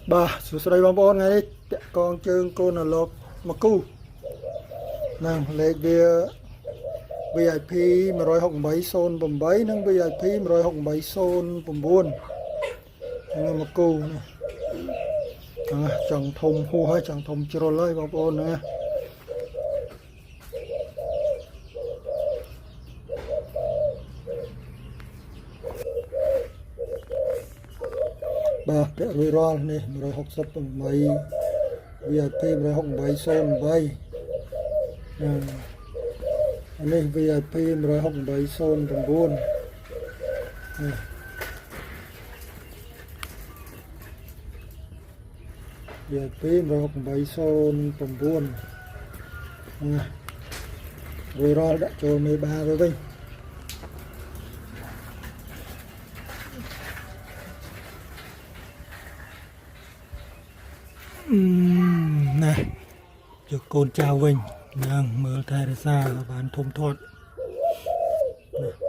bà số đây bóng bóng ngay con chương cô là lột mà cu nàng lệ bia VIP 167 zone 8 និង VIP 167 zone 9ហ្នឹងមកគូចង់ធំហួសហើយចង់ធំជ្រុលហើយបងប្អូនណាបាទពាក់រួចរាល់នេះ168 VIP 168 zone 8នេះ VIP 168 zone 9វាពី168 zone 9រួចរាល់ដាក់ចូលមេបាទៅវិញណាយកកូនចៅវិញនឹងមើលថែរក្សាបានធំធាត់ណា